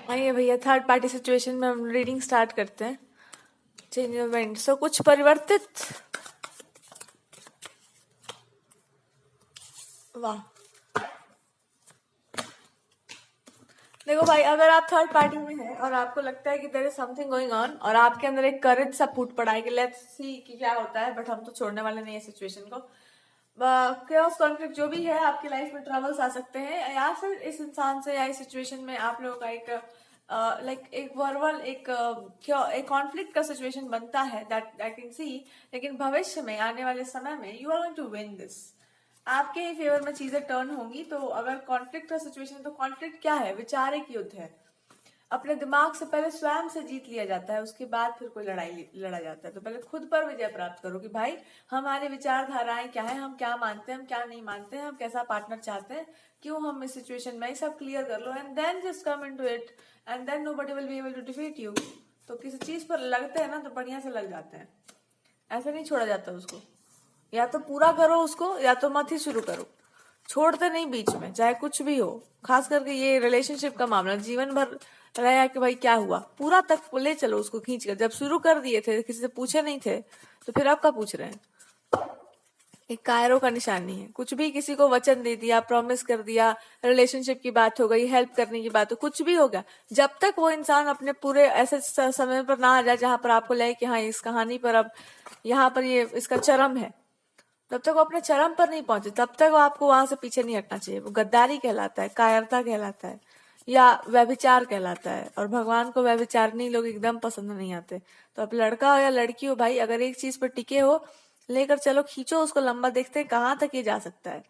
आइए भैया, third party situation में हम रीडिंग स्टार्ट करते हैं। चेंज इवेंट, सो कुछ परिवर्तित। वाह, देखो भाई, अगर आप थर्ड पार्टी में हैं और आपको लगता है कि there is something going on और आपके अंदर एक करेज सा फूट पड़ा है कि लेट्स सी कि क्या होता है, बट हम तो छोड़ने वाले नहीं है सिचुएशन को। chaos कॉन्फ्लिक्ट जो भी है, आपकी लाइफ में ट्रबल्स आ सकते हैं, या फिर इस इंसान से या इस सिचुएशन में आप लोगों का एक एक वर्बल एक कॉन्फ्लिक्ट का सिचुएशन बनता है, दैट आई कैन सी। लेकिन भविष्य में आने वाले समय में you are going to win this. आपके ही फेवर में चीजें टर्न होंगी। तो अगर कॉन्फ्लिक्ट का सिचुएशन है तो कॉन्फ्लिक्ट क्या है? विचारिक युद्ध है। अपने दिमाग से पहले स्वयं से जीत लिया जाता है, उसके बाद फिर कोई लड़ाई लड़ा जाता है। तो पहले खुद पर विजय प्राप्त करो कि भाई हमारी विचारधाराएं क्या है, हम क्या मानते हैं, हम क्या नहीं मानते हैं, हम कैसा पार्टनर चाहते हैं, क्यों हम इस सिचुएशन में, सब क्लियर कर लो and then just come into it and then nobody will be able to defeat you. तो किसी चीज पर लगते हैं ना तो बढ़िया से लग जाते हैं, ऐसे नहीं छोड़ा जाता उसको। या तो पूरा करो उसको या तो मत ही शुरू करो, छोड़ते नहीं बीच में, चाहे कुछ भी हो। खास करके ये रिलेशनशिप का मामला जीवन भर रहा कि भाई क्या हुआ, पूरा तक ले चलो उसको खींच कर। जब शुरू कर दिए थे, किसी से पूछे नहीं थे, तो फिर अब का पूछ रहे हैं? एक कायरों का निशानी है। कुछ भी किसी को वचन दे दिया, प्रॉमिस कर दिया, रिलेशनशिप की बात हो गई, हेल्प करने की बात हो, कुछ भी हो गया, जब तक वो इंसान अपने पूरे ऐसे समय पर ना आ जाए जहां पर आपको लगे कि हाँ इस कहानी पर अब यहाँ पर ये इसका चरम है, तब तक वो अपने चरम पर नहीं पहुंचे, तब तक वो आपको वहां से पीछे नहीं हटना चाहिए। वो गद्दारी कहलाता है, कायरता कहलाता है, या व्यभिचार कहलाता है। और भगवान को व्यभिचारनी लोग एकदम पसंद नहीं आते। तो अब लड़का हो या लड़की हो भाई, अगर एक चीज पर टिके हो, लेकर चलो, खींचो उसको लंबा, देखते हैं कहाँ तक ये जा सकता है।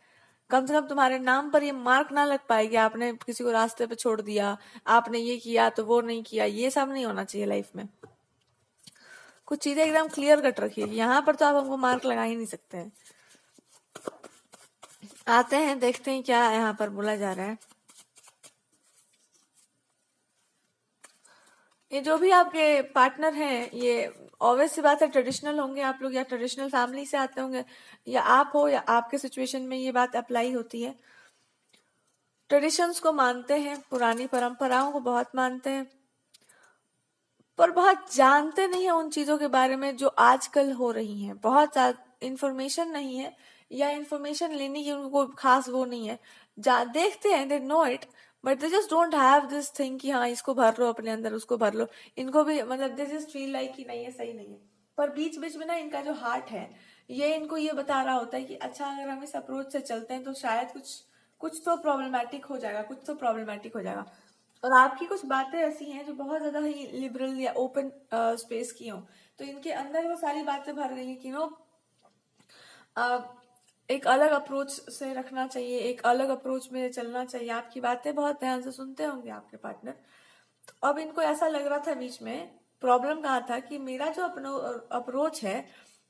कम से कम तुम्हारे नाम पर ये मार्क ना लग पाएगी, आपने किसी को रास्ते पे छोड़ दिया, आपने ये किया तो वो नहीं किया। ये सब नहीं होना चाहिए लाइफ में। कुछ चीजें एकदम क्लियर कट रखिए, यहाँ पर तो आप हमको मार्क लगा ही नहीं सकते हैं। आते हैं, देखते हैं क्या यहाँ पर बोला जा रहा है। ये जो भी आपके पार्टनर हैं, ये ऑब्वियस सी बात है ट्रेडिशनल होंगे आप लोग, या ट्रेडिशनल फैमिली से आते होंगे, या आप हो, या आपके सिचुएशन में ये बात अप्लाई होती है। ट्रेडिशंस को मानते हैं, पुरानी परंपराओं को बहुत मानते हैं, पर बहुत जानते नहीं है उन चीजों के बारे में जो आजकल हो रही हैं। बहुत इंफॉर्मेशन नहीं है, या इंफॉर्मेशन लेने की उनको कोई खास वो नहीं है। देखते हैं, they know it, but they just don't have this thing कि हाँ इसको भर लो अपने अंदर, उसको भर लो। इनको भी मतलब दे जस्ट फील लाइक कि नहीं है, सही नहीं है। पर बीच बीच में ना इनका जो हार्ट है, ये इनको ये बता रहा होता है कि अच्छा अगर हम इस अप्रोच से चलते हैं तो शायद कुछ कुछ तो प्रॉब्लमेटिक हो जाएगा, कुछ तो प्रॉब्लमेटिक हो जाएगा। और आपकी कुछ बातें ऐसी हैं जो बहुत ज्यादा ही लिबरल या ओपन स्पेस की हो, तो इनके अंदर वो सारी बातें भर गई कि नो एक अलग अप्रोच से रखना चाहिए, एक अलग अप्रोच में चलना चाहिए। आपकी बातें बहुत ध्यान से सुनते होंगे आपके पार्टनर। तो अब इनको ऐसा लग रहा था बीच में, प्रॉब्लम कहाँ था कि मेरा जो अपना अप्रोच है,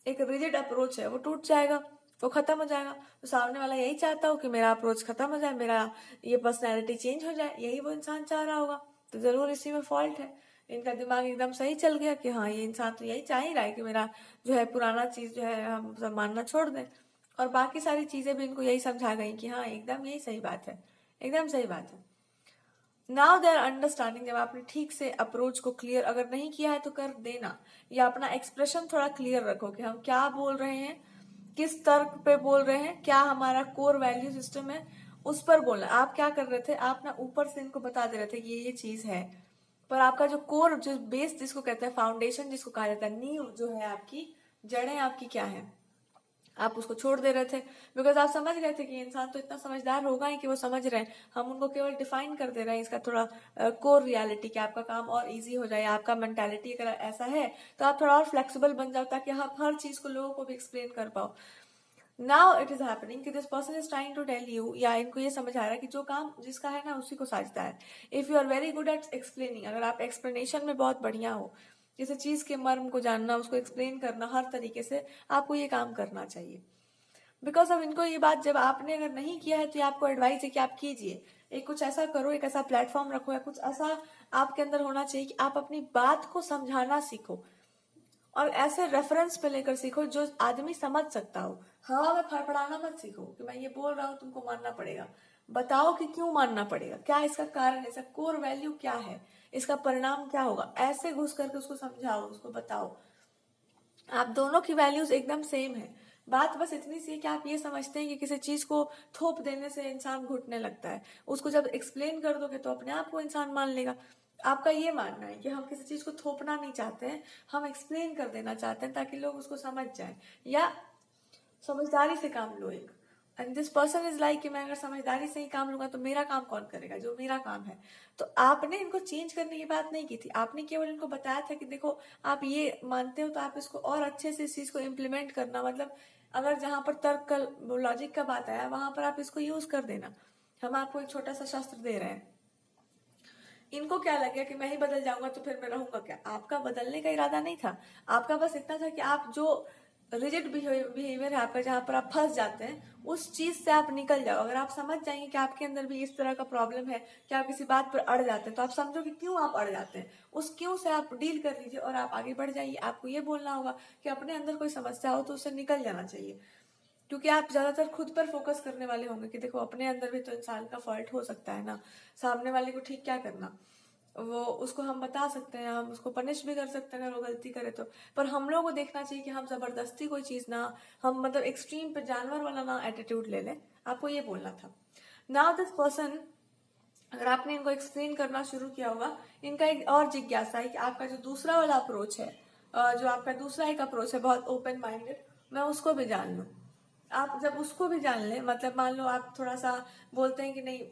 एक रिजिड अप्रोच है, वो टूट जाएगा, वो खत्म हो जाएगा। तो सामने वाला यही चाहता हो कि मेरा अप्रोच खत्म हो जाए, मेरा ये पर्सनैलिटी चेंज हो जाए, यही वो इंसान चाह रहा होगा। तो जरूर इसी में फॉल्ट है। इनका दिमाग एकदम सही चल गया कि हाँ ये इंसान तो यही चाह ही रहा है कि मेरा जो है पुराना चीज जो है हम सब मानना छोड़ दें। और बाकी सारी चीजें भी इनको यही समझा गई कि हाँ एकदम यही सही बात है, एकदम सही बात है। नाउ देर अंडरस्टैंडिंग, जब आपने ठीक से अप्रोच को क्लियर अगर नहीं किया है तो कर देना, या अपना एक्सप्रेशन थोड़ा क्लियर रखो कि हम क्या बोल रहे हैं, किस तर्क पे बोल रहे हैं, क्या हमारा कोर वैल्यू सिस्टम है, उस पर बोलना। आप क्या कर रहे थे, आप ना ऊपर से इनको बता दे रहे थे कि ये चीज है, पर आपका जो कोर, जो बेस जिसको कहते हैं, फाउंडेशन जिसको कहा जाता है, नींव जो है आपकी, जड़ें आपकी क्या है, आप उसको छोड़ दे रहे थे। बिकॉज आप समझ गए थे कि इंसान तो इतना समझदार होगा ही कि वो समझ रहे हैं, हम उनको केवल डिफाइन कर दे रहे हैं इसका थोड़ा कोर रियलिटी, कि आपका काम और इजी हो जाए। आपका मेंटालिटी अगर ऐसा है तो आप थोड़ा और फ्लेक्सिबल बन जाओ, ताकि आप हर चीज को लोगों को भी एक्सप्लेन कर पाओ। नाउ इट इज हैपनिंग कि this person is trying to tell you, या इनको ये समझ आ रहा है कि जो काम जिसका है ना उसी को साझता है। If you are very good at explaining, अगर आप एक्सप्लेनेशन में बहुत बढ़िया हो, किसी चीज के मर्म को जानना, उसको एक्सप्लेन करना हर तरीके से, आपको ये काम करना चाहिए। बिकॉज अब इनको ये बात जब आपने अगर नहीं किया है तो ये आपको एडवाइस है कि आप कीजिए। एक कुछ ऐसा करो, एक ऐसा प्लेटफॉर्म रखो, या कुछ ऐसा आपके अंदर होना चाहिए कि आप अपनी बात को समझाना सीखो, और ऐसे रेफरेंस पे लेकर सीखो जो आदमी समझ सकता हो। हवा में फड़फड़ाना मत सीखो कि मैं ये बोल रहा हूँ तुमको मानना पड़ेगा। बताओ कि क्यों मानना पड़ेगा, क्या इसका कारण है, इसका कोर वैल्यू क्या है, इसका परिणाम क्या होगा, ऐसे घुस करके उसको समझाओ, उसको बताओ। आप दोनों की वैल्यूज एकदम सेम है। बात बस इतनी सी है कि आप ये समझते हैं कि किसी चीज को थोप देने से इंसान घुटने लगता है, उसको जब एक्सप्लेन कर दोगे तो अपने आप को इंसान मान लेगा। आपका ये मानना है कि हम किसी चीज को थोपना नहीं चाहते हैं, हम एक्सप्लेन कर देना चाहते हैं ताकि लोग उसको समझ जाए, या समझदारी से काम लो एक। And this person is like कि मैं अगर समझदारी से ही काम लूंगा तो मेरा काम कौन करेगा, जो मेरा काम है। तो आपने इनको चेंज करने की बात नहीं की थी, आपने केवल इनको बताया था कि देखो आप ये मानते हो तो आप इसको और अच्छे से इस चीज को इम्प्लीमेंट करना, मतलब अगर जहां पर तर्क का लॉजिक का बात आया वहां पर आप इसको यूज कर देना। हम आपको एक छोटा सा शस्त्र दे रहे हैं। इनको क्या लग गया कि मैं ही बदल जाऊंगा तो फिर मैं रहूंगा क्या। आपका बदलने का इरादा नहीं था, आपका बस इतना था कि आप जो रिजिड बिहेवियर है आपका, जहां पर आप फंस जाते हैं, उस चीज से आप निकल जाओ। अगर आप समझ जाएंगे कि आपके अंदर भी इस तरह का प्रॉब्लम है कि आप किसी बात पर अड़ जाते हैं, तो आप समझो कि क्यों आप अड़ जाते हैं, उस क्यों से आप डील कर लीजिए और आप आगे बढ़ जाइए। आपको ये बोलना होगा कि अपने अंदर कोई समस्या हो तो उससे निकल जाना चाहिए, क्योंकि आप ज्यादातर खुद पर फोकस करने वाले होंगे कि देखो अपने अंदर भी तो इंसान का फॉल्ट हो सकता है ना, सामने वाले को ठीक क्या करना, वो उसको हम बता सकते हैं, हम उसको पनिश भी कर सकते हैं अगर वो गलती करे तो। पर हम लोगों को देखना चाहिए कि हम जबरदस्ती कोई चीज ना, हम मतलब एक्सट्रीम पे जानवर वाला ना एटीट्यूड ले लें। आपको ये बोलना था। नाउ दिस पर्सन, अगर आपने इनको एक्सप्लेन करना शुरू किया होगा, इनका एक और जिज्ञासा है कि आपका जो दूसरा वाला अप्रोच है, जो आपका दूसरा एक अप्रोच है बहुत ओपन माइंडेड, मैं उसको भी जान लूं। आप जब उसको भी जान लें, मतलब मान लो आप थोड़ा सा बोलते हैं कि नहीं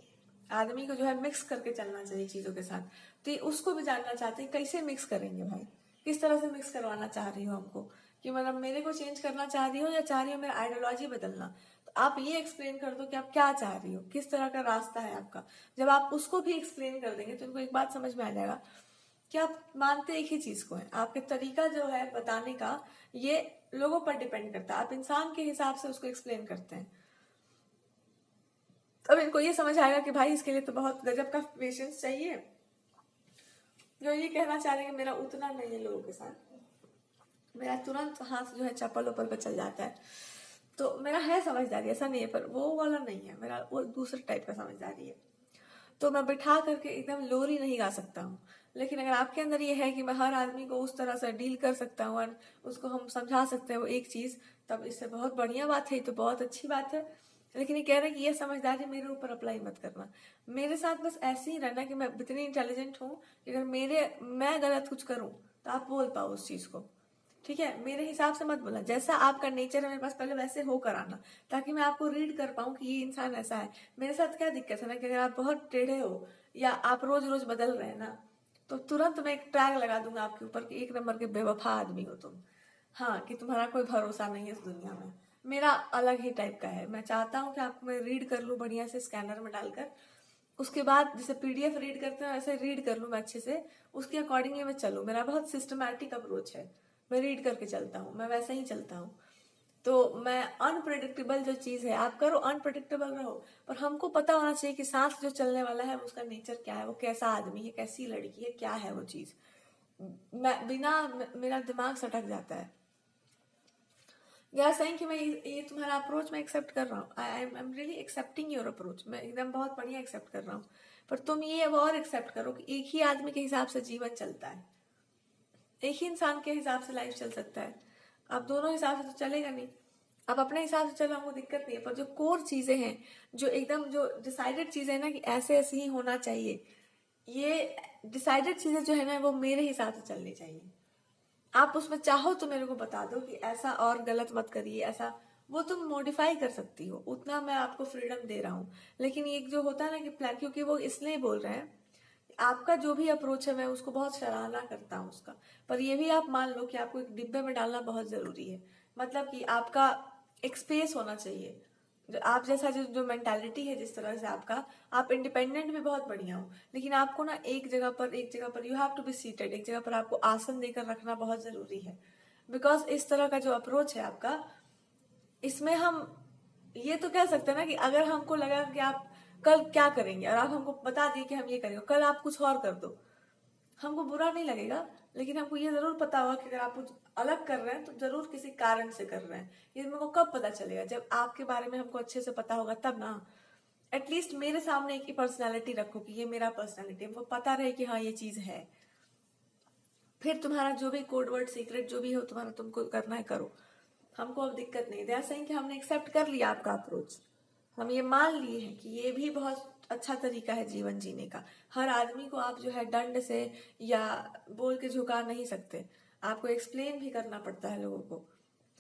आदमी को जो है मिक्स करके चलना चाहिए चीजों के साथ, तो ये उसको भी जानना चाहते हैं कैसे मिक्स करेंगे भाई, किस तरह से मिक्स करवाना चाह रही हो हमको, कि मतलब मेरे को चेंज करना चाह रही हो या चाह रही हो मेरा आइडियोलॉजी बदलना। तो आप ये एक्सप्लेन कर दो कि आप क्या चाह रही हो, किस तरह का रास्ता है आपका। जब आप उसको भी एक्सप्लेन कर देंगे तो उनको एक बात समझ में आ जाएगा कि आप मानते एक ही चीज को है। आपके तरीका जो है बताने का, ये लोगों पर डिपेंड करता है, आप इंसान के हिसाब से उसको एक्सप्लेन करते हैं। अब इनको ये समझ आएगा कि भाई इसके लिए तो बहुत गजब का पेशेंस चाहिए, जो ये कहना चाह रहे हैं कि मेरा उतना नहीं है लोगों के साथ, मेरा तुरंत हाथ जो है चप्पल ऊपर पे चल जाता है। तो मेरा है समझदारी, ऐसा नहीं है, पर वो वाला नहीं है मेरा, वो दूसरे टाइप का समझदारी है। तो मैं बिठा करके एकदम लोरी नहीं गा सकता हूँ, लेकिन अगर आपके अंदर ये है कि मैं हर आदमी को उस तरह से डील कर सकता हूँ और उसको हम समझा सकते हैं वो एक चीज, तब इससे बहुत बढ़िया बात है, तो बहुत अच्छी बात है। लेकिन ये कह रहे हैं कि ये समझदारी मेरे ऊपर अप्लाई मत करना, मेरे साथ बस ऐसे ही रहना कि मैं इतनी इंटेलिजेंट हूँ कि अगर मैं गलत कुछ करूँ तो आप बोल पाओ उस चीज को। ठीक है, मेरे हिसाब से मत बोलना, जैसा आपका नेचर है मेरे पास पहले वैसे हो कर आना, ताकि मैं आपको रीड कर पाऊं कि ये इंसान ऐसा है। मेरे साथ क्या दिक्कत है ना, कि अगर आप बहुत टेढ़े हो या आप रोज रोज बदल रहे हैं ना, तो तुरंत मैं एक टैग लगा दूंगा आपके ऊपर कि एक नंबर के बेवफा आदमी हो तुम। हाँ, कि तुम्हारा कोई भरोसा नहीं है इस दुनिया में। मेरा अलग ही टाइप का है, मैं चाहता हूँ कि आपको मैं रीड कर लूँ बढ़िया से स्कैनर में डालकर, उसके बाद जैसे पीडीएफ रीड करते हैं वैसे रीड कर लूँ मैं अच्छे से, उसके अकॉर्डिंगली मैं चलूँ। मेरा बहुत सिस्टमैटिक अप्रोच है, मैं रीड करके चलता हूँ, मैं वैसे ही चलता हूँ। तो मैं अनप्रेडिक्टेबल जो चीज है आप करो, अनप्रेडिक्टेबल रहो, पर हमको पता होना चाहिए कि सांस जो चलने वाला है उसका नेचर क्या है, वो कैसा आदमी है, कैसी लड़की है, क्या है वो चीज। मैं बिना मेरा दिमाग सटक जाता है। या सही कि मैं ये तुम्हारा अप्रोच मैं एक्सेप्ट कर रहा हूँ, I am really accepting your approach, मैं एकदम बहुत बढ़िया एक्सेप्ट कर रहा हूँ। पर तुम ये अब और एक्सेप्ट करो कि एक ही आदमी के हिसाब से जीवन चलता है, एक ही इंसान के हिसाब से लाइफ चल सकता है। आप दोनों हिसाब से तो चलेगा नहीं। आप अपने हिसाब से चलो, हमको दिक्कत नहीं है, पर जो कोर चीजें हैं, जो एकदम जो डिसाइडेड चीजें है ना कि ऐसे ऐसे ही होना चाहिए, ये डिसाइडेड चीजें जो है ना वो मेरे हिसाब से चलनी चाहिए। आप उसमें चाहो तो मेरे को बता दो कि ऐसा और गलत मत करिए, ऐसा वो तुम मॉडिफाई कर सकती हो, उतना मैं आपको फ्रीडम दे रहा हूँ। लेकिन एक जो होता है ना कि प्लान, क्योंकि वो इसलिए बोल रहे हैं, आपका जो भी अप्रोच है मैं उसको बहुत सराहना करता हूँ उसका, पर ये भी आप मान लो कि आपको एक डिब्बे में डालना बहुत जरूरी है। मतलब कि आपका एक स्पेस होना चाहिए, जो आप जैसा जो मेंटालिटी है जिस तरह से आपका, आप इंडिपेंडेंट भी बहुत बढ़िया हो, लेकिन आपको ना एक जगह पर you have to be seated, एक जगह पर आपको आसन देकर रखना बहुत जरूरी है। बिकॉज इस तरह का जो अप्रोच है आपका, इसमें हम ये तो कह सकते हैं ना कि अगर हमको लगा कि आप कल क्या करेंगे और आप हमको बता दिए कि हम ये करेंगे, कल आप कुछ और कर दो, हमको बुरा नहीं लगेगा। लेकिन हमको ये जरूर पता होगा कि अगर आप कुछ अलग कर रहे हैं तो जरूर किसी कारण से कर रहे हैं। ये मेरे को कब पता चलेगा, जब आपके बारे में हमको अच्छे से पता होगा तब ना। एटलीस्ट मेरे सामने एक पर्सनैलिटी रखो कि ये मेरा पर्सनैलिटी है, वो पता रहे कि हाँ ये चीज है। फिर तुम्हारा जो भी कोड वर्ड सीक्रेट जो भी हो तुम्हारा, तुमको करना है करो, हमको अब दिक्कत नहीं। दे आर सेइंग कि हमने एक्सेप्ट कर लिया आपका अप्रोच, हम ये मान लिए हैं कि ये भी बहुत अच्छा तरीका है जीवन जीने का। हर आदमी को आप जो है दंड से या बोल के झुका नहीं सकते, आपको एक्सप्लेन भी करना पड़ता है लोगों को।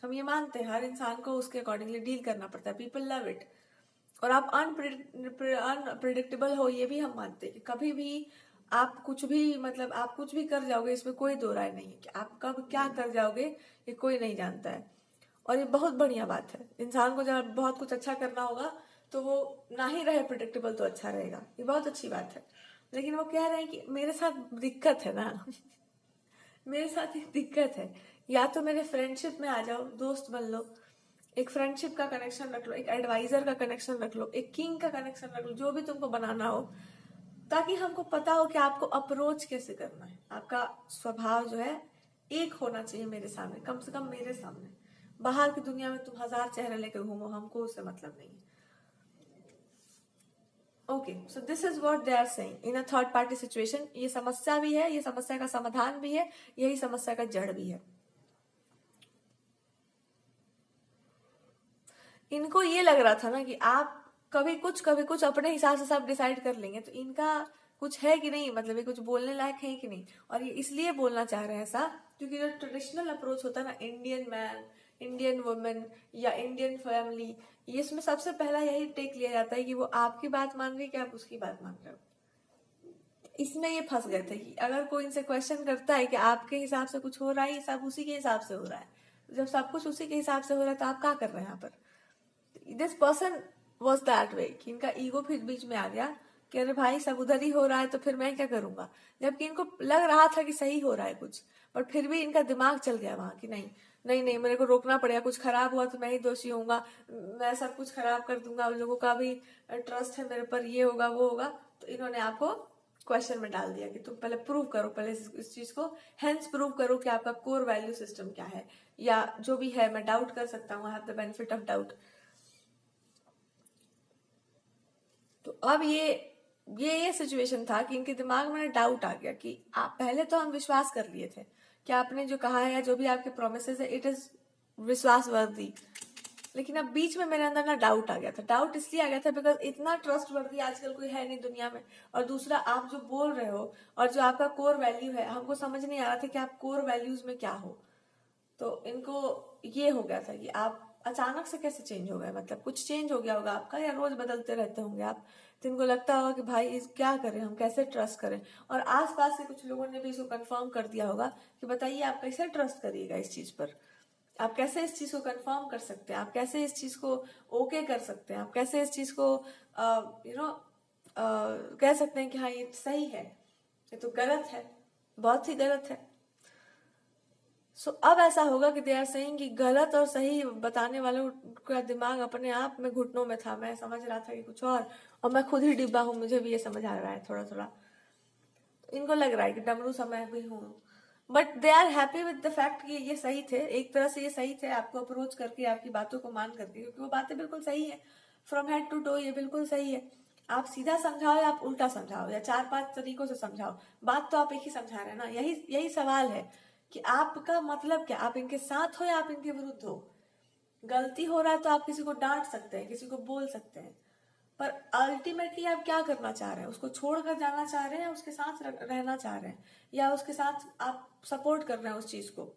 हम ये मानते हैं हर इंसान को उसके अकॉर्डिंगली डील करना पड़ता है, पीपल लव इट। और आप अनप्रिडिक्टेबल हो ये भी हम मानते हैं कि कभी भी आप कुछ भी मतलब आप कुछ भी कर जाओगे, इसमें कोई दो राय नहीं है कि आप कब क्या कर जाओगे ये कोई नहीं जानता है। और ये बहुत बढ़िया बात है, इंसान को जब बहुत कुछ अच्छा करना होगा तो वो ना ही रहे प्रिडिक्टेबल तो अच्छा रहेगा, ये बहुत अच्छी बात है। लेकिन वो कह रहे हैं कि मेरे साथ दिक्कत है ना मेरे साथ एक दिक्कत है, या तो मेरे फ्रेंडशिप में आ जाओ, दोस्त बन लो, एक फ्रेंडशिप का कनेक्शन रख लो, एक एडवाइजर का कनेक्शन रख लो, एक किंग का कनेक्शन रख लो, जो भी तुमको बनाना हो, ताकि हमको पता हो कि आपको अप्रोच कैसे करना है। आपका स्वभाव जो है एक होना चाहिए मेरे सामने, कम से कम मेरे सामने। बाहर की दुनिया में तुम 1000 चेहरे लेकर घूमो, हमको उससे मतलब नहीं है। Okay, so this is what they are saying in a third party situation. ये समस्या भी है, ये समस्या का समाधान भी है, यही समस्या का जड़ भी है। इनको ये लग रहा था ना कि आप कभी कुछ अपने हिसाब से सब डिसाइड कर लेंगे, तो इनका कुछ है कि नहीं, मतलब ये कुछ बोलने लायक है कि नहीं। और ये इसलिए बोलना चाह रहे हैं ऐसा क्योंकि जो ट्रेडिशनल अप्रोच होता है ना, इंडियन मैन, इंडियन वुमेन या इंडियन फैमिली, ये इसमें सबसे पहला यही टेक लिया जाता है कि वो आपकी बात मान रही है कि आप उसकी बात मान रहे हो। इसमें ये फंस गए थे कि अगर कोई इनसे क्वेश्चन करता है कि आपके हिसाब से कुछ हो रहा है, ये सब उसी के हिसाब से हो रहा है। जब सब कुछ उसी के हिसाब से हो रहा है तो आप क्या कर रहे हैं यहाँ पर। This person was that way कि इनका ईगो फिर बीच में आ गया कि अरे भाई सब उधर ही हो रहा है तो फिर मैं क्या करूंगा, जबकि इनको लग रहा था कि सही हो रहा है कुछ, बट फिर भी इनका दिमाग चल गया वहां कि नहीं नहीं नहीं, मेरे को रोकना पड़ेगा, कुछ खराब हुआ तो मैं ही दोषी होऊंगा, मैं सब कुछ खराब कर दूंगा, लोगों का भी ट्रस्ट है मेरे पर, ये होगा वो होगा। तो इन्होंने आपको क्वेश्चन में डाल दिया कि तुम पहले प्रूव करो, पहले इस चीज को हेंस प्रूव करो कि आपका कोर वैल्यू सिस्टम क्या है, या जो भी है मैं डाउट कर सकता हूँ, I have the benefit of doubt. तो अब ये सिचुएशन था कि इनके दिमाग में डाउट आ गया कि आप पहले तो हम विश्वास कर लिए थे कि आपने जो कहा है या जो भी आपके प्रोमिसेस है इट इज विश्वासवर्दी, लेकिन अब बीच में मेरे अंदर ना डाउट आ गया था। डाउट इसलिए आ गया था बिकॉज इतना ट्रस्टवर्दी आजकल कोई है नहीं दुनिया में, और दूसरा आप जो बोल रहे हो और जो आपका कोर वैल्यू है, हमको समझ नहीं आ रहा था कि आप कोर वैल्यूज में क्या हो। तो इनको ये हो गया था कि आप अचानक से कैसे चेंज हो गए, मतलब कुछ चेंज हो गया होगा आपका, या रोज बदलते रहते होंगे आप। तो इनको लगता होगा कि भाई इस क्या करें, हम कैसे ट्रस्ट करें। और आसपास के कुछ लोगों ने भी इसको कंफर्म कर दिया होगा कि बताइए आप कैसे ट्रस्ट करिएगा इस चीज पर, आप कैसे इस चीज को कंफर्म कर सकते हैं, आप कैसे इस चीज को ओके कर सकते हैं, आप कैसे इस चीज को कह सकते हैं कि हाँ ये सही है, ये तो गलत है, बहुत ही गलत है। सो अब ऐसा होगा कि दे आर सेइंग कि गलत और सही बताने वालों का दिमाग अपने आप में घुटनों में था, मैं समझ रहा था कि कुछ और मैं खुद ही डिब्बा हूं, मुझे भी ये समझ आ रहा है थोड़ा थोड़ा। इनको लग रहा है कि डमरू सा मैं भी हूँ, but they are happy with the fact कि ये सही थे, एक तरह से ये सही थे आपको अप्रोच करके, आपकी बातों को मान करके, क्योंकि वो बातें बिल्कुल सही है, फ्रॉम हेड टू टो ये बिल्कुल सही है। आप सीधा समझाओ या आप उल्टा समझाओ या 4-5 तरीकों से समझाओ, बात तो आप एक ही समझा रहे हैं ना। यही यही सवाल है कि आपका मतलब क्या, आप इनके साथ हो या आप इनके विरुद्ध हो। गलती हो रहा है तो आप किसी को डांट सकते हैं, किसी को बोल सकते हैं, पर अल्टीमेटली आप क्या करना चाह रहे हैं, उसको छोड़कर जाना चाह रहे हैं या उसके साथ रहना चाह रहे हैं, या उसके साथ आप सपोर्ट कर रहे हैं उस चीज को।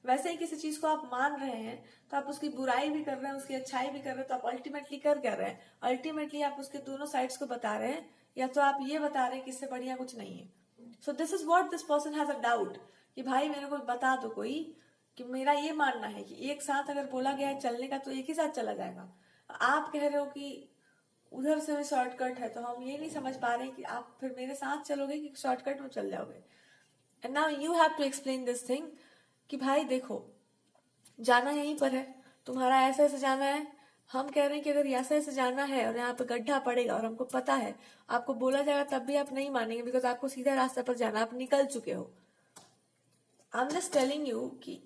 वैसे ही किसी चीज को आप मान रहे हैं तो आप उसकी बुराई भी कर रहे हैं, उसकी अच्छाई भी कर रहे हैं, तो आप अल्टीमेटली कर क्या रहे हैं, अल्टीमेटली आप उसके दोनों साइड्स को बता रहे हैं, या तो आप ये बता रहे हैं कि इससे बढ़िया कुछ नहीं है। सो this is what this person has a doubt कि भाई मेरे को बता दो कोई, कि मेरा ये मानना है कि एक साथ अगर बोला गया है चलने का तो एक ही साथ चला जाएगा। आप कह रहे हो कि उधर से भी शॉर्टकट है, तो हम ये नहीं समझ पा रहे कि आप फिर मेरे साथ चलोगे कि शॉर्टकट में चल जाओगे। And now you have to explain this thing कि भाई देखो जाना यहीं पर है, तुम्हारा ऐसे ऐसे जाना है, हम कह रहे हैं कि अगर ऐसे ऐसे जाना है और यहाँ पे गड्ढा पड़ेगा और हमको पता है, आपको बोला जाएगा तब भी आप नहीं मानेंगे बिकॉज आपको सीधा रास्ते पर जाना, आप निकल चुके हो। I am just telling you कि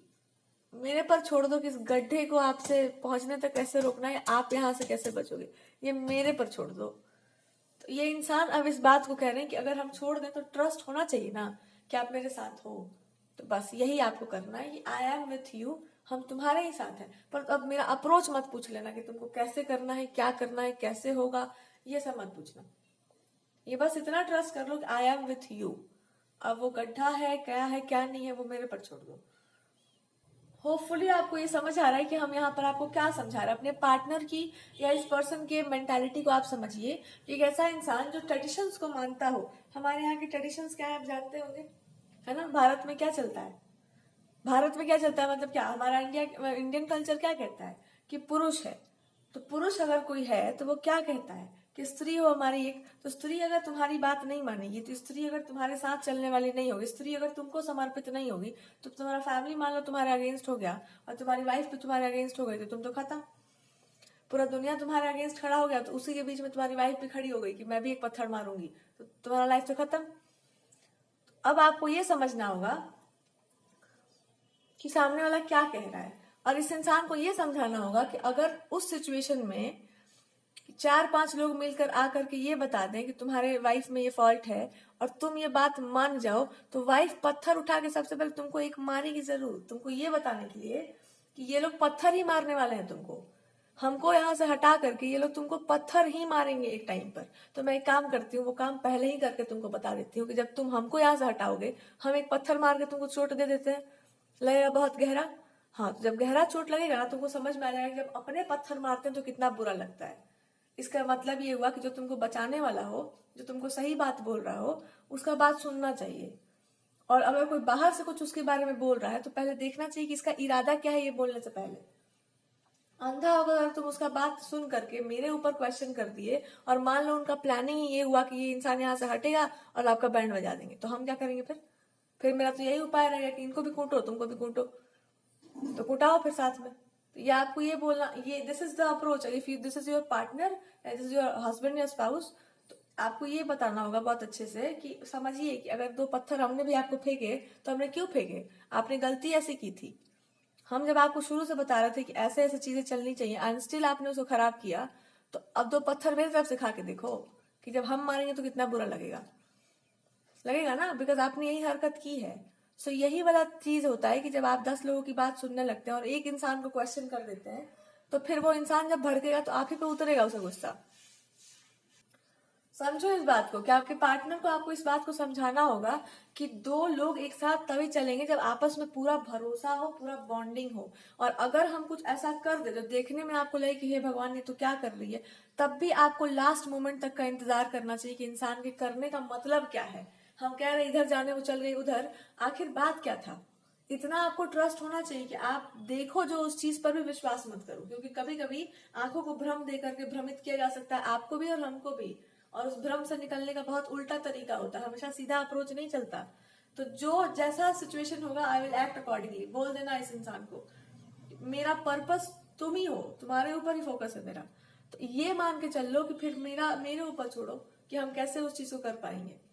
मेरे पर छोड़ दो कि इस गड्ढे को आपसे पहुंचने तक कैसे रोकना है, आप यहाँ से कैसे बचोगे, ये मेरे पर छोड़ दो। तो ये इंसान अब इस बात को कह रहे हैं कि अगर हम छोड़ दें तो ट्रस्ट होना चाहिए ना कि आप मेरे साथ हो। तो बस यही आपको करना है, आई एम विथ यू, हम तुम्हारे ही साथ हैं। पर अब मेरा अप्रोच मत पूछ लेना कि तुमको कैसे करना है, क्या करना है, कैसे होगा, ये सब मत पूछना। ये बस इतना ट्रस्ट कर लो कि आई एम विथ यू। अब वो गड्ढा है, क्या है, क्या नहीं है, वो मेरे पर छोड़ दो। होपफुली आपको ये समझ आ रहा है कि हम यहाँ पर आपको क्या समझा रहे हैं। अपने पार्टनर की या इस पर्सन के मेंटालिटी को आप समझिए। एक ऐसा इंसान जो ट्रेडिशंस को मानता हो। हमारे यहाँ के ट्रेडिशंस क्या है आप जानते होंगे, है ना। भारत में क्या चलता है, भारत में क्या चलता है, मतलब क्या हमारा इंडियन कल्चर क्या कहता है कि पुरुष है। तो पुरुष अगर कोई है तो वो क्या कहता है कि स्त्री हो हमारी एक। तो स्त्री अगर तुम्हारी बात नहीं मानेगी, तो स्त्री अगर तुम्हारे साथ चलने वाली नहीं होगी, स्त्री अगर तुमको समर्पित नहीं होगी, तो तुम्हारा फैमिली मान लो तुम्हारे अगेंस्ट हो गया और तुम्हारी वाइफ भी तुम्हारे अगेंस्ट हो गई, तो तुम तो खत्म। पूरा दुनिया तुम्हारे अगेंस्ट खड़ा हो गया, तो उसी के बीच में तुम्हारी वाइफ भी खड़ी हो गई कि मैं भी एक पत्थर मारूंगी, तो तुम्हारा लाइफ तो खत्म। अब आपको ये समझना होगा कि सामने वाला क्या कह रहा है, और इस इंसान को ये समझाना होगा कि अगर उस सिचुएशन में 4-5 लोग मिलकर आकर के ये बता दें कि तुम्हारे वाइफ में ये फॉल्ट है और तुम ये बात मान जाओ, तो वाइफ पत्थर उठा के सबसे पहले तुमको एक मारेगी जरूर, तुमको ये बताने के लिए कि ये लोग पत्थर ही मारने वाले हैं तुमको। हमको यहाँ से हटा करके ये लोग तुमको पत्थर ही मारेंगे एक टाइम पर। तो मैं एक काम करती हूँ, वो काम पहले ही करके तुमको बता देती हूँ कि जब तुम हमको यहाँ से हटाओगे, हम एक पत्थर मार के तुमको चोट दे देते हैं, लगेगा बहुत गहरा। हाँ, तो जब गहरा चोट लगेगा ना, तुमको समझ में आ जाएगा कि जब अपने पत्थर मारते हैं तो कितना बुरा लगता है। इसका मतलब ये हुआ कि जो तुमको बचाने वाला हो, जो तुमको सही बात बोल रहा हो, उसका बात सुनना चाहिए। और अगर कोई बाहर से कुछ उसके बारे में बोल रहा है तो पहले देखना चाहिए कि इसका इरादा क्या है, ये बोलने से पहले। अंधा होगा अगर तुम उसका बात सुन करके मेरे ऊपर क्वेश्चन कर दिए और मान लो उनका प्लानिंग ही ये हुआ कि ये इंसान यहाँ से हटेगा और आपका बैंड बजा देंगे, तो हम क्या करेंगे फिर मेरा तो यही उपाय रहेगा कि इनको भी कूटो, तुमको भी कूटो, तो कुटाओ फिर साथ में। तो ये आपको ये बोलना, ये this is the approach. If you this is your partner, this is your husband या स्पाउस, तो आपको ये बताना होगा बहुत अच्छे से कि समझिए कि अगर 2 पत्थर हमने भी आपको फेंके तो हमने क्यों फेंके, आपने गलती ऐसी की थी। हम जब आपको शुरू से बता रहे थे कि ऐसे ऐसे चीजें चलनी चाहिए एंड स्टिल आपने उसको खराब किया, तो अब 2 पत्थर मेरी तरफ से खा के देखो कि जब हम मारेंगे तो कितना बुरा लगेगा ना, बिकॉज आपने यही हरकत की है। सो यही वाला चीज होता है कि जब आप 10 लोगों की बात सुनने लगते हैं और एक इंसान को क्वेश्चन कर देते हैं, तो फिर वो इंसान जब भड़केगा तो आप ही पे उतरेगा उसे गुस्सा। समझो इस बात को कि आपके पार्टनर को आपको इस बात को समझाना होगा कि 2 लोग एक साथ तभी चलेंगे जब आपस में पूरा भरोसा हो, पूरा बॉन्डिंग हो। और अगर हम कुछ ऐसा कर दे जो देखने में आपको लगे कि हे भगवान ये तो क्या कर रही है, तब भी आपको लास्ट मोमेंट तक का इंतजार करना चाहिए कि इंसान के करने का मतलब क्या है। हम कह रहे इधर जाने वो चल गई उधर, आखिर बात क्या था। इतना आपको ट्रस्ट होना चाहिए कि आप देखो जो उस चीज पर भी विश्वास मत करो, क्योंकि कभी कभी आंखों को भ्रम दे करके भ्रमित किया जा सकता है, आपको भी और हमको भी। और उस भ्रम से निकलने का बहुत उल्टा तरीका होता है, हमेशा सीधा अप्रोच नहीं चलता। तो जो जैसा सिचुएशन होगा आई विल एक्ट अकॉर्डिंगली। बोल देना इस इंसान को मेरा पर्पस तुम ही हो, तुम्हारे ऊपर ही फोकस है मेरा। तो ये मान के चल लो कि फिर मेरे ऊपर छोड़ो कि हम कैसे उस चीज को कर पाएंगे।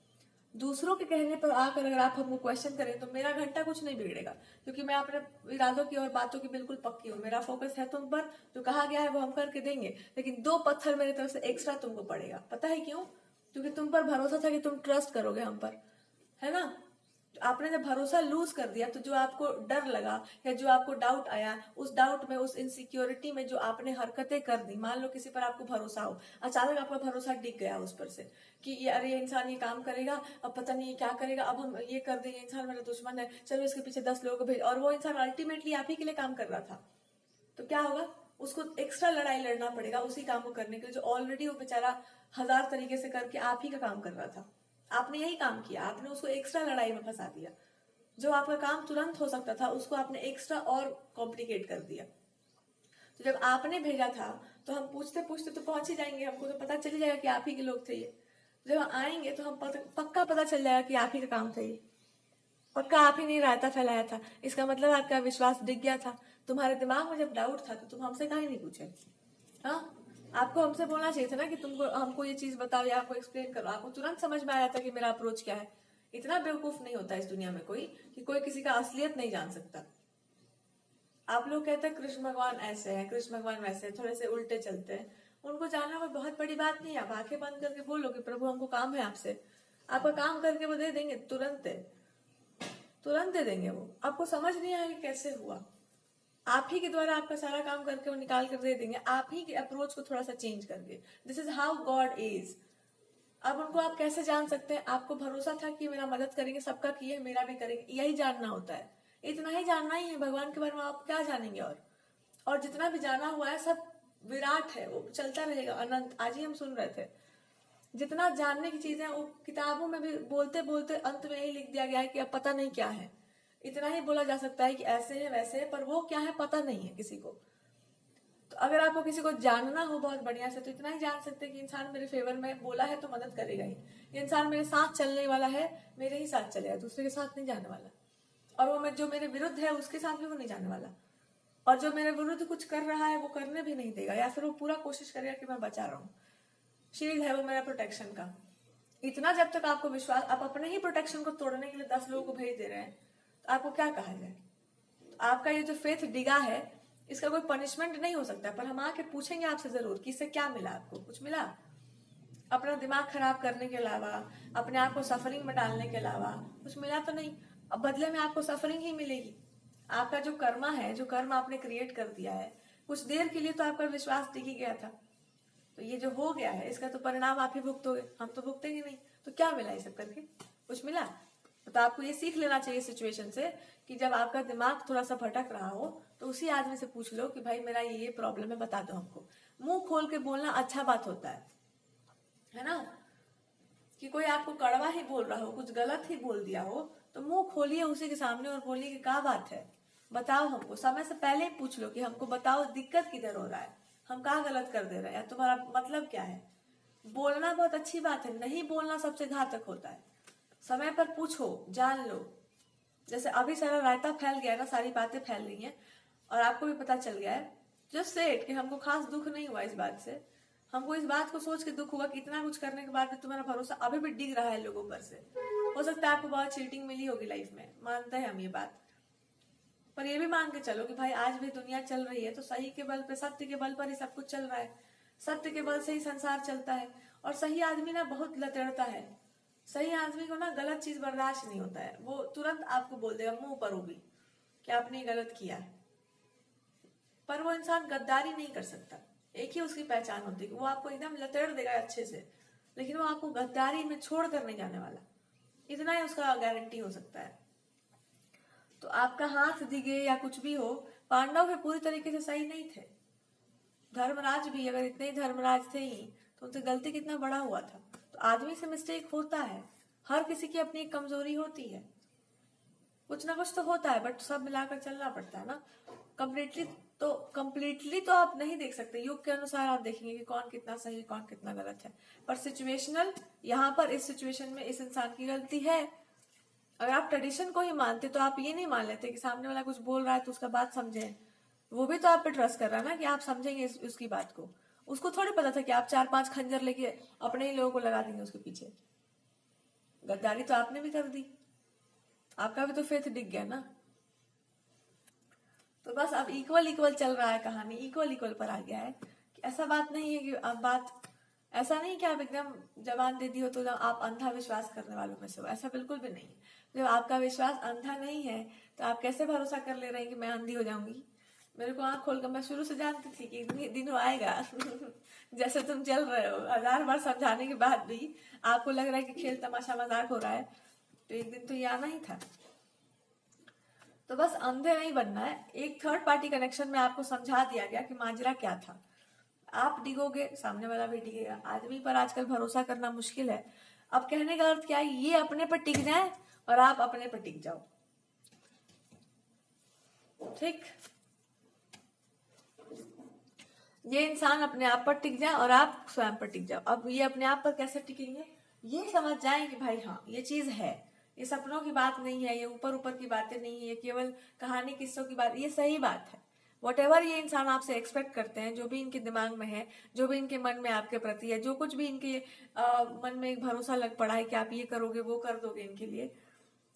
दूसरों के कहने पर आकर अगर आप हमको क्वेश्चन करें तो मेरा घंटा कुछ नहीं बिगड़ेगा, क्योंकि मैं अपने इरादों की और बातों की बिल्कुल पक्की हूँ। मेरा फोकस है तुम पर, जो कहा गया है वो हम करके देंगे। लेकिन 2 पत्थर मेरी तरफ से एक्स्ट्रा तुमको पड़ेगा। पता है क्यों? क्योंकि तुम पर भरोसा था कि तुम ट्रस्ट करोगे हम पर, है ना। आपने जब भरोसा लूज कर दिया तो जो आपको डर लगा या जो आपको डाउट आया, उस डाउट में, उस इनसिक्योरिटी में जो आपने हरकतें कर दी, मान लो किसी पर आपको भरोसा हो, अचानक आपका भरोसा डिग गया उस पर से कि ये अरे ये इंसान ये काम करेगा, अब पता नहीं ये क्या करेगा, अब हम ये कर देंगे, इंसान मेरा दुश्मन है, चलो इसके पीछे 10 लोगों को भेज। और वो इंसान अल्टीमेटली आप ही के लिए काम कर रहा था, तो क्या होगा? उसको एक्स्ट्रा लड़ाई लड़ना पड़ेगा उसी काम को करने के लिए जो ऑलरेडी वो बेचारा 1000 तरीके से करके आप ही का काम कर रहा था। आपने यही काम किया, आपने उसको एक्स्ट्रा लड़ाई में फंसा दिया। जो आपका काम तुरंत हो सकता था उसको आपने एक्स्ट्रा और कॉम्प्लिकेट कर दिया। तो जब आपने भेजा था तो हम पूछते पूछते तो पहुंच ही जाएंगे, हमको तो पता चल जाएगा कि आप ही के लोग थे ये। जब आएंगे तो हम पक्का पता चल जाएगा कि आप ही का काम था ये, पक्का आप ही नहीं रायता फैलाया था। इसका मतलब आपका विश्वास दिख गया था। तुम्हारे दिमाग में जब डाउट था तो तुम हमसे काहे नहीं पूछे? हाँ, आपको हमसे बोलना चाहिए था ना कि तुमको हमको ये चीज बताओ या आपको एक्सप्लेन करो। आपको तुरंत समझ में आया था कि मेरा अप्रोच क्या है। इतना बेवकूफ नहीं होता इस दुनिया में कोई कि कोई किसी का असलियत नहीं जान सकता। आप लोग कहते हैं कृष्ण भगवान ऐसे हैं, कृष्ण भगवान वैसे हैं, थोड़े से उल्टे चलते हैं। उनको जानना कोई बहुत बड़ी बात नहीं है। आप आंखें बंद करके बोलो कि प्रभु हमको काम है आपसे, आपका काम करके वो दे देंगे, तुरंत दे देंगे। वो आपको समझ नहीं आएगा कैसे हुआ, आप ही के द्वारा आपका सारा काम करके वो निकाल कर दे देंगे, आप ही के अप्रोच को थोड़ा सा चेंज करके। This is how God is. अब उनको आप कैसे जान सकते हैं? आपको भरोसा था कि मेरा मदद करेंगे, सबका किए मेरा भी करेंगे, यही जानना होता है, इतना ही जानना ही है। भगवान के बारे में आप क्या जानेंगे? और जितना भी जाना हुआ है सब विराट है, वो चलता रहेगा अनंत। आज ही हम सुन रहे थे, जितना जानने की चीजें वो किताबों में भी बोलते बोलते अंत में यही लिख दिया गया है कि अब पता नहीं क्या है। इतना ही बोला जा सकता है कि ऐसे है वैसे है, पर वो क्या है पता नहीं है किसी को। तो अगर आपको किसी को जानना हो बहुत बढ़िया से, तो इतना ही जान सकते हैं कि इंसान मेरे फेवर में बोला है तो मदद करेगा ही। ये इंसान मेरे साथ चलने वाला है, मेरे ही साथ चलेगा, दूसरे के साथ नहीं जाने वाला। और वो जो मेरे विरुद्ध है उसके साथ भी वो नहीं जाने वाला। और जो मेरे विरुद्ध कुछ कर रहा है वो करने भी नहीं देगा, या फिर वो पूरा कोशिश करेगा कि मैं बचा रहा हूँ। शील्ड है वो मेरा प्रोटेक्शन का। इतना जब तक आपको विश्वास, आप अपने ही प्रोटेक्शन को तोड़ने के लिए 10 लोगों को भेज दे रहे हैं, तो आपको क्या कहा जाए? तो आपका ये जो फेथ डिगा है, इसका कोई पनिशमेंट नहीं हो सकता, पर हम आके पूछेंगे आपसे जरूर कि इससे क्या मिला, आपको कुछ मिला? अपना दिमाग खराब करने के अलावा, अपने आप को सफरिंग में डालने के अलावा कुछ मिला तो नहीं। अब बदले में आपको सफरिंग ही मिलेगी। आपका जो कर्मा है, जो कर्म आपने क्रिएट कर दिया है, कुछ देर के लिए तो आपका विश्वास टिक ही गया था, तो ये जो हो गया है इसका तो परिणाम आप ही भुगतोगे, हम तो भुगतेंगे नहीं। तो क्या मिला ये सब करके? कुछ मिला? तो आपको ये सीख लेना चाहिए सिचुएशन से कि जब आपका दिमाग थोड़ा सा भटक रहा हो तो उसी आदमी से पूछ लो कि भाई मेरा ये प्रॉब्लम है, बता दो हमको। मुंह खोल के बोलना अच्छा बात होता है ना? कि कोई आपको कड़वा ही बोल रहा हो, कुछ गलत ही बोल दिया हो, तो मुंह खोलिए उसी के सामने और बोलिए कि क्या बात है, बताओ हमको। समय से पहले ही पूछ लो कि हमको बताओ दिक्कत किधर हो रहा है, हम क्या गलत कर दे रहे हैं, तुम्हारा मतलब क्या है। बोलना बहुत अच्छी बात है, नहीं बोलना सबसे घातक होता है। समय पर पूछो, जान लो। जैसे अभी सारा रायता फैल गया ना, सारी बातें फैल रही हैं और आपको भी पता चल गया है, जस्ट से कि हमको खास दुख नहीं हुआ इस बात से। हमको इस बात को सोच के दुख हुआ कि इतना कुछ करने के बाद भी तुम्हारा भरोसा अभी भी डिग रहा है लोगों पर से। हो सकता है आपको बहुत चीटिंग मिली होगी लाइफ में, मानते हैं हम ये बात, पर ये भी मान के चलो कि भाई आज भी दुनिया चल रही है तो सही के बल पे, सत्य के बल पर ही सब कुछ चल रहा है। सत्य के बल से ही संसार चलता है। और सही आदमी ना बहुत लतेड़ता है। सही आदमी को ना गलत चीज बर्दाश्त नहीं होता है, वो तुरंत आपको बोल देगा मुंह पर भी कि आपने गलत किया है। पर वो इंसान गद्दारी नहीं कर सकता। एक ही उसकी पहचान होती है, वो आपको एकदम लतेड़ देगा अच्छे से, लेकिन वो आपको गद्दारी में छोड़ कर नहीं जाने वाला। इतना ही उसका गारंटी हो सकता है। तो आपका हाथ दिगे या कुछ भी हो, पांडव भी पूरी तरीके से सही नहीं थे। धर्मराज भी, अगर इतने ही धर्मराज थे ही तो उनसे गलती कितना बड़ा हुआ था। तो आदमी से मिस्टेक होता है, हर किसी की अपनी एक कमजोरी होती है, कुछ ना कुछ तो होता है, बट सब मिलाकर चलना पड़ता है ना। कंप्लीटली तो आप नहीं देख सकते, युग के अनुसार आप देखेंगे कि कौन कितना सही है, कौन कितना गलत है। पर सिचुएशनल, यहाँ पर इस सिचुएशन में इस इंसान की गलती है। अगर आप ट्रेडिशन को ही मानते तो आप ये नहीं मान लेते कि सामने वाला कुछ बोल रहा है तो उसका बात समझे। वो भी तो आप पे ट्रस्ट कर रहा है ना कि आप समझेंगे उसकी बात को। उसको थोड़ी पता था कि आप 4-5 खंजर लेके अपने ही लोगों को लगा देंगे उसके पीछे। गद्दारी तो आपने भी कर दी, आपका भी तो फेथ दिख गया ना। तो बस अब इक्वल चल रहा है कहानी, इक्वल पर आ गया है कि ऐसा बात नहीं है कि अब बात ऐसा नहीं कि आप एकदम जबान दे दी हो तो आप अंधा विश्वास करने वालों में से हो, ऐसा बिल्कुल भी नहीं। जब आपका विश्वास अंधा नहीं है तो आप कैसे भरोसा कर ले रहे हैं कि मैं अंधी हो जाऊंगी। मेरे को आंख खोलकर, मैं शुरू से जानती थी कि दिन आएगा जैसे तुम चल रहे हो, 1000 बार समझाने के बाद भी आपको लग रहा है कि खेल तमाशा मजाक हो रहा है, तो एक दिन तो ये आना ही था। तो बस अंधे नहीं बनना है। एक थर्ड पार्टी कनेक्शन में आपको समझा दिया गया कि माजरा क्या था। आप डिगोगे, सामने वाला भी डिगेगा। आदमी पर आजकल भरोसा करना मुश्किल है। अब कहने का अर्थ क्या है, ये अपने पर टिक जाए और आप अपने पर टिक जाओ। ठीक, ये इंसान अपने आप पर टिक जाए और आप स्वयं पर टिक जाओ। अब ये अपने आप पर कैसे टिकेंगे, ये समझ जाए कि भाई हाँ ये चीज है, ये सपनों की बात नहीं है, ये ऊपर ऊपर की बातें नहीं है, ये केवल कहानी किस्सों की बात, ये सही बात है। वॉटेवर ये इंसान आपसे एक्सपेक्ट करते हैं, जो भी इनके दिमाग में है, जो भी इनके मन में आपके प्रति है, जो कुछ भी इनके मन में एक भरोसा लग पड़ा है कि आप ये करोगे वो कर दोगे इनके लिए,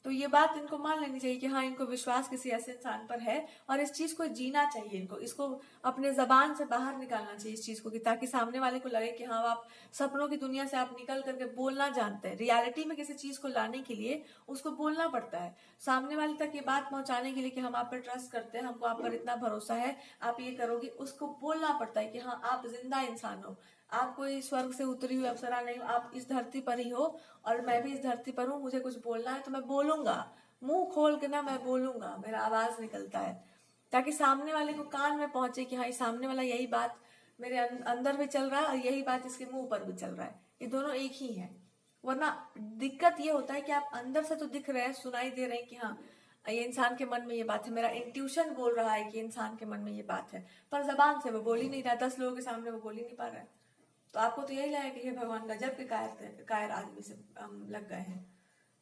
तो ये बात इनको मान लेनी चाहिए कि हाँ, इनको विश्वास किसी ऐसे इंसान पर है और इस चीज को जीना चाहिए, इनको इसको अपने जबान से बाहर निकालना चाहिए इस चीज को, कि ताकि सामने वाले को लगे कि हाँ, आप सपनों की दुनिया से आप निकल करके बोलना जानते हैं। रियलिटी में किसी चीज को लाने के लिए उसको बोलना पड़ता है, सामने वाले तक ये बात पहुंचाने के लिए कि हम आप पर ट्रस्ट करते हैं, हमको आप पर इतना भरोसा है, आप ये करोगे, उसको बोलना पड़ता है कि हाँ, आप जिंदा इंसान हो, आप कोई स्वर्ग से उतरी हुई अप्सरा नहीं हो, आप इस धरती पर ही हो और मैं भी इस धरती पर हूँ, मुझे कुछ बोलना है तो मैं बोलूंगा, मुंह खोल के ना मैं बोलूंगा, मेरा आवाज निकलता है, ताकि सामने वाले को कान में पहुंचे कि हाँ, सामने वाला यही बात मेरे अंदर भी चल रहा है और यही बात इसके मुंह पर भी चल रहा है, ये दोनों एक ही है। वरना दिक्कत ये होता है कि आप अंदर से तो दिख रहे हैं, सुनाई दे रहे हैं कि हाँ, ये इंसान के मन में ये बात है, मेरा इंट्यूशन बोल रहा है कि इंसान के मन में ये बात है, पर जबान से वो बोल ही नहीं रहा, 10 लोगों के सामने वो बोल ही नहीं पा रहा है। तो आपको तो यही लगा कि हे भगवान, गजब के कायर आदमी से हम लग गए हैं।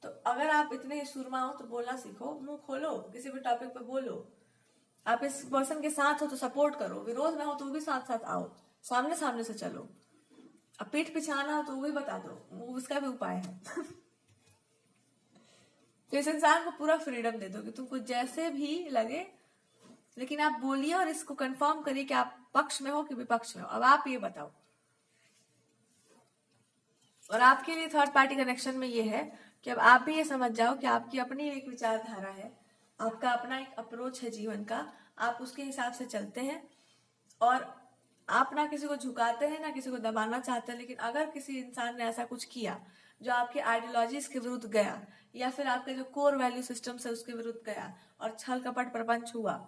तो अगर आप इतने ही सुरमा हो तो बोलना सीखो, मुंह खोलो, किसी भी टॉपिक पे बोलो। आप इस पर्सन के साथ हो तो सपोर्ट करो, विरोध में हो तो वो भी साथ साथ आओ, सामने सामने से चलो। अब पीठ पिछाना हो तो वो भी बता दो, वो उसका भी उपाय है। तो इस इंसान को पूरा फ्रीडम दे दो कि तुमको जैसे भी लगे, लेकिन आप बोलिए और इसको कंफर्म करिए कि आप पक्ष में हो कि विपक्ष में हो। अब आप ये बताओ। और आपके लिए थर्ड पार्टी कनेक्शन में ये है कि अब आप भी ये समझ जाओ कि आपकी अपनी एक विचारधारा है, आपका अपना एक अप्रोच है जीवन का, आप उसके हिसाब से चलते हैं और आप ना किसी को झुकाते हैं ना किसी को दबाना चाहते हैं। लेकिन अगर किसी इंसान ने ऐसा कुछ किया जो आपके आइडियोलॉजीज के विरुद्ध गया या फिर आपके जो कोर वैल्यू सिस्टम है उसके विरुद्ध गया और छल कपट प्रपंच हुआ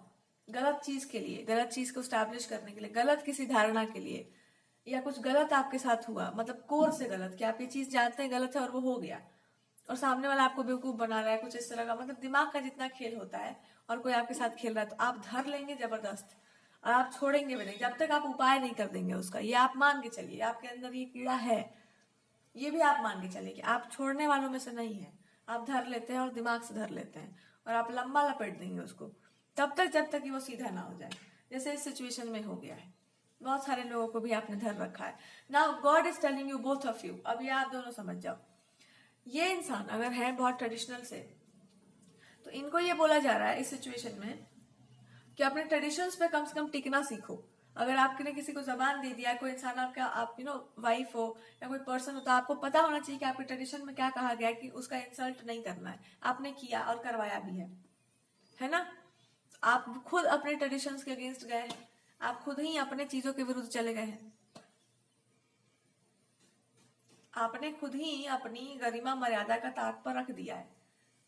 गलत चीज के लिए, गलत चीज को स्टैब्लिश करने के लिए, गलत किसी धारणा के लिए, या कुछ गलत आपके साथ हुआ, मतलब कोर से गलत कि आप ये चीज जानते हैं गलत है और वो हो गया और सामने वाला आपको बेवकूफ बना रहा है, कुछ इस तरह का, मतलब दिमाग का जितना खेल होता है और कोई आपके साथ खेल रहा है, तो आप धर लेंगे जबरदस्त और आप छोड़ेंगे भी नहीं जब तक आप उपाय नहीं कर देंगे उसका। ये आप मान के चलिए, आपके अंदर ये कीड़ा है, ये भी आप मान के चलिए कि आप छोड़ने वालों में से नहीं है। आप धर लेते हैं और दिमाग से धर लेते हैं और आप लंबा लपेट देंगे उसको तब तक जब तक कि वो सीधा ना हो जाए, जैसे इस सिचुएशन में हो गया है। बहुत सारे लोगों को भी आपने धर रखा है। Now God is telling you both of you, अब ये आप दोनों समझ जाओ। ये इंसान अगर है बहुत ट्रेडिशनल से, तो इनको ये बोला जा रहा है इस सिचुएशन में कि अपने ट्रेडिशंस पे कम से कम टिकना सीखो। अगर आपने किसी को जबान दे दिया, कोई इंसान आपका, आप वाइफ हो या कोई पर्सन हो, तो आपको पता होना चाहिए कि आपके ट्रेडिशन में क्या कहा गया है कि उसका इंसल्ट नहीं करना है। आपने किया और करवाया भी है ना? आप खुद अपने ट्रेडिशंस के अगेंस्ट गए हैं, आप खुद ही अपने चीजों के विरुद्ध चले गए हैं, आपने खुद ही अपनी गरिमा मर्यादा का ताक पर रख दिया है।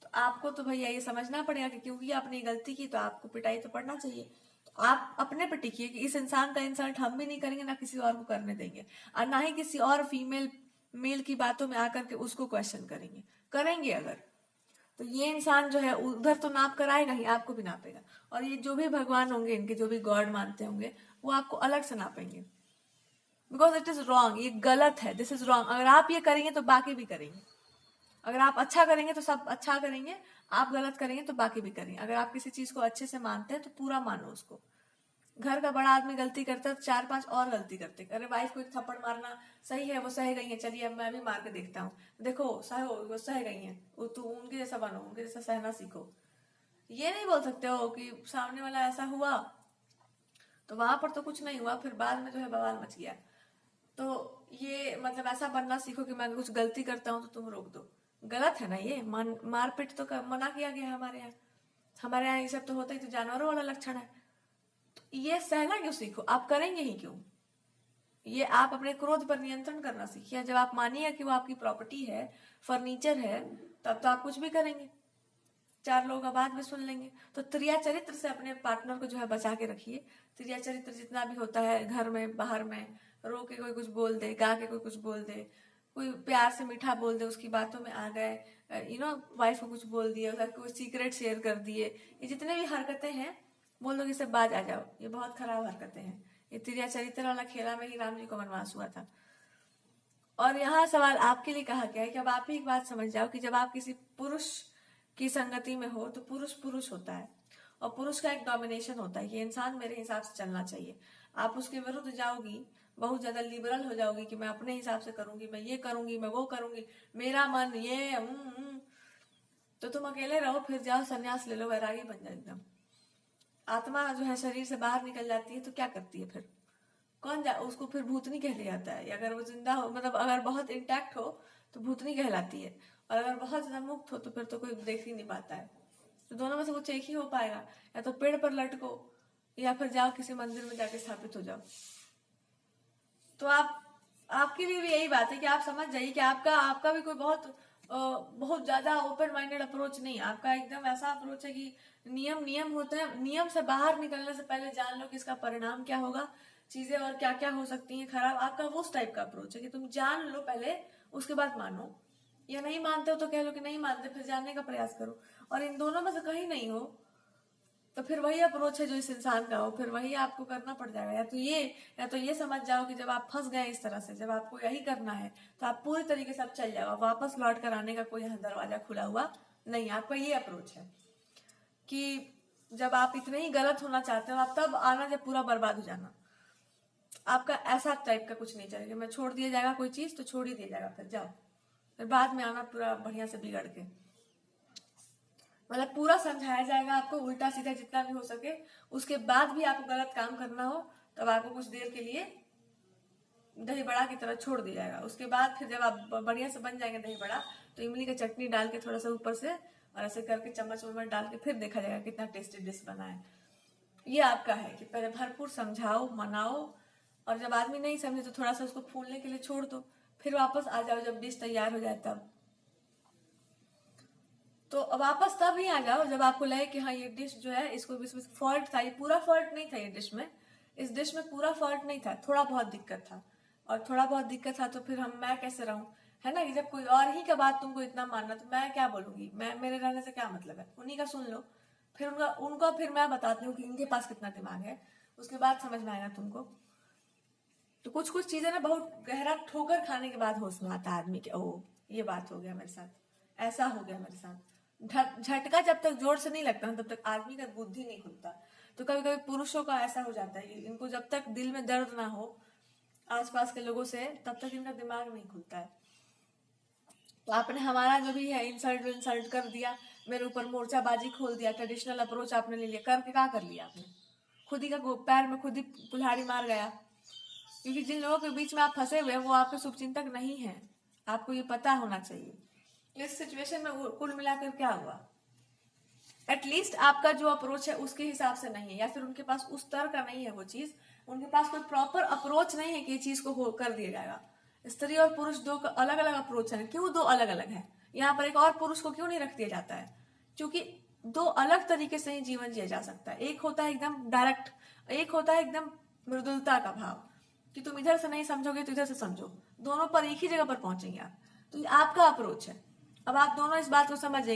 तो आपको तो भैया ये समझना पड़ेगा कि क्योंकि आपने गलती की तो आपको पिटाई तो पड़ना चाहिए। तो आप अपने पे टिकिए कि इस इंसान का इंसल्ट हम भी नहीं करेंगे, ना किसी और को करने देंगे, और ना ही किसी और फीमेल मेल की बातों में आकर के उसको क्वेश्चन करेंगे अगर, तो ये इंसान जो है उधर तो नाप कर आएगा ही, आपको भी नापेगा। और ये जो भी भगवान होंगे, इनके जो भी गॉड मानते होंगे, वो आपको अलग से नापेंगे, बिकॉज इट इज रॉन्ग, ये गलत है, दिस इज रॉन्ग। अगर आप ये करेंगे तो बाकी भी करेंगे, अगर आप अच्छा करेंगे तो सब अच्छा करेंगे, आप गलत करेंगे तो बाकी भी करेंगे। अगर आप किसी चीज को अच्छे से मानते हैं तो पूरा मानो उसको। घर का बड़ा आदमी गलती करता है तो 4-5 और गलती करते। अरे वाइफ को एक थप्पड़ मारना सही है, वो सह गई है, चलिए अब मैं भी मार के देखता हूँ, देखो सहो, वो सह गई है, वो तो उनके जैसा बनो, उनके जैसा सहना सीखो। ये नहीं बोल सकते हो कि सामने वाला ऐसा हुआ तो वहां पर तो कुछ नहीं हुआ, फिर बाद में जो है बवाल मच गया। तो ये मतलब ऐसा बनना सीखो कि मैं कुछ गलती करता हूँ तो तुम रोक दो। गलत है ना ये, मारपीट तो मना किया गया है हमारे यहाँ। हमारे यहाँ ये सब तो होता ही तो जानवरों वाला लक्षण है। तो ये सहना क्यों सीखो, आप करेंगे ही क्यों? ये आप अपने क्रोध पर नियंत्रण करना सीखिए। जब आप मानिए कि वो आपकी प्रॉपर्टी है, फर्नीचर है, तब तो आप कुछ भी करेंगे, 4 लोग आवाज में सुन लेंगे। तो त्रिया चरित्र से अपने पार्टनर को जो है बचा के रखिए। त्रिया चरित्र जितना भी होता है, घर में बाहर में, रो के कोई कुछ बोल दे, गा के कोई कुछ बोल दे, कोई प्यार से मीठा बोल दे, उसकी बातों में आ गए, वाइफ को कुछ बोल दिए, उसका कोई सीक्रेट शेयर कर दिए, ये जितने भी हरकतें हैं, बोल दो कि इससे बाज आ जाओ, ये बहुत खराब हरकतें हैं। ये त्रिया चरित्र वाला खेला में ही राम जी को वनवास हुआ था। और यहाँ सवाल आपके लिए कहा गया है कि अब आप ही एक बात समझ जाओ कि जब आप किसी पुरुष की संगति में हो तो पुरुष पुरुष होता है और पुरुष का एक डोमिनेशन होता है कि इंसान मेरे हिसाब से चलना चाहिए। आप उसके विरुद्ध जाओगी, बहुत ज्यादा लिबरल हो जाओगी कि मैं अपने हिसाब से करूंगी, मैं ये करूंगी, मैं वो करूंगी, मेरा मन ये तो तुम अकेले रहो, फिर जाओ संन्यास ले लो, वैरागी बन जाओ एकदम। आत्मा जो है शरीर से बाहर निकल जाती है तो क्या करती है फिर? कौन जा उसको फिर भूतनी कह दिया जाता है। अगर वो जिंदा हो, मतलब अगर बहुत इंटैक्ट हो तो भूतनी कहलाती है, और अगर बहुत ज्यादा मुक्त हो तो फिर तो कोई देख ही नहीं पाता है। तो दोनों में से कुछ एक ही हो पाएगा, या तो पेड़ पर लटको या फिर जाओ किसी मंदिर में जाके स्थापित हो जाओ। तो आपके लिए भी यही बात है कि आप समझ जाइए कि आपका भी कोई बहुत ज्यादा ओपन माइंडेड अप्रोच नहीं है। आपका एकदम ऐसा अप्रोच है कि नियम होते हैं, नियम से बाहर निकलने से पहले जान लो कि इसका परिणाम क्या होगा, चीजें और क्या क्या हो सकती हैं खराब। आपका उस टाइप का अप्रोच है कि तुम जान लो पहले, उसके बाद मानो, या नहीं मानते हो तो कह लो कि नहीं मानते, फिर जानने का प्रयास करो। और इन दोनों में से कहीं नहीं हो तो फिर वही अप्रोच है जो इस इंसान का हो, फिर वही आपको करना पड़ जाएगा। या तो ये समझ जाओ कि जब आप फंस गए इस तरह से, जब आपको यही करना है तो आप पूरी तरीके से अब चल जाओ, वापस लौट कर आने का कोई यहाँ दरवाजा खुला हुआ नहीं। आपका ये अप्रोच है कि जब आप इतने ही गलत होना चाहते हो आप तब आना जब पूरा बर्बाद हो जाना। आपका ऐसा टाइप का कुछ नहीं चलेगा, मैं छोड़ दिया जाएगा कोई चीज तो छोड़ ही दिया जाएगा, फिर जाओ, फिर बाद में आना पूरा बढ़िया से बिगड़ के। मतलब पूरा समझाया जाएगा आपको उल्टा सीधा जितना भी हो सके, उसके बाद भी आपको गलत काम करना हो तब आपको कुछ देर के लिए दही बड़ा की तरह छोड़ दिया जाएगा। उसके बाद फिर जब आप बढ़िया से बन जाएंगे दही बड़ा, तो इमली का चटनी डाल के थोड़ा सा ऊपर से और ऐसे करके चम्मच वम्मच डाल के फिर देखा जाएगा कितना टेस्टी डिश बना है। ये आपका है कि पहले भरपूर समझाओ, मनाओ, और जब आदमी नहीं समझे तो थोड़ा सा उसको फूलने के लिए छोड़ दो, फिर वापस आ जाओ जब डिश तैयार हो जाए तब। तो वापस तब ही आ जाओ जब आपको लगे कि हाँ ये डिश जो है इसको इसमें फॉल्ट था, ये पूरा फॉल्ट नहीं था ये डिश में, इस डिश में पूरा फॉल्ट नहीं था, थोड़ा बहुत दिक्कत था, और थोड़ा बहुत दिक्कत था तो फिर मैं कैसे रहूं, है ना? कि जब कोई और ही का बात तुमको इतना मानना तो मैं क्या बोलूंगी, मेरे रहने से क्या मतलब है? उन्हीं का सुन लो, फिर उनको फिर मैं बताती हूँ कि इनके पास कितना दिमाग है, उसके बाद समझ में आएगा तुमको। तो कुछ कुछ चीजें ना बहुत गहरा ठोकर खाने के बाद होश में आता है आदमी के, ओ ये बात हो गया मेरे साथ, ऐसा हो गया मेरे साथ। झटका जब तक जोर से नहीं लगता ना तब तक आदमी का बुद्धि नहीं खुलता। तो कभी कभी पुरुषों का ऐसा हो जाता है कि इनको जब तक दिल में दर्द ना हो आसपास के लोगों से तब तक इनका दिमाग नहीं खुलता है। तो आपने हमारा जो भी है इंसल्ट कर दिया, मेरे ऊपर मोर्चाबाजी खोल दिया, ट्रेडिशनल अप्रोच आपने ले लिया, करके क्या कर लिया आपने? खुद ही का पैर में खुद ही कुल्हाड़ी मार गया। क्योंकि जिन लोगों के बीच में आप फंसे हुए वो आपके शुभचिंतक नहीं है, आपको ये पता होना चाहिए। इस सिचुएशन में कुल मिलाकर क्या हुआ, एटलीस्ट आपका जो अप्रोच है उसके हिसाब से नहीं है, या फिर उनके पास उस तरह का नहीं है वो चीज, उनके पास कोई प्रॉपर अप्रोच नहीं है कि ये चीज को कर दिया जाएगा। स्त्री और पुरुष दो अलग अलग अप्रोच है, क्यों दो अलग अलग है? यहाँ पर एक और पुरुष को क्यों नहीं रख दिया जाता है? क्योंकि दो अलग तरीके से ही जीवन जिया जा सकता है। एक होता है एकदम डायरेक्ट, एक होता है एकदम मृदुलता का भाव, कि तुम इधर से नहीं समझोगे तो इधर से समझो, दोनों पर एक ही जगह पर पहुंचेंगे आप। तो ये आपका अप्रोच है। अब आप दोनों इस बात को समझ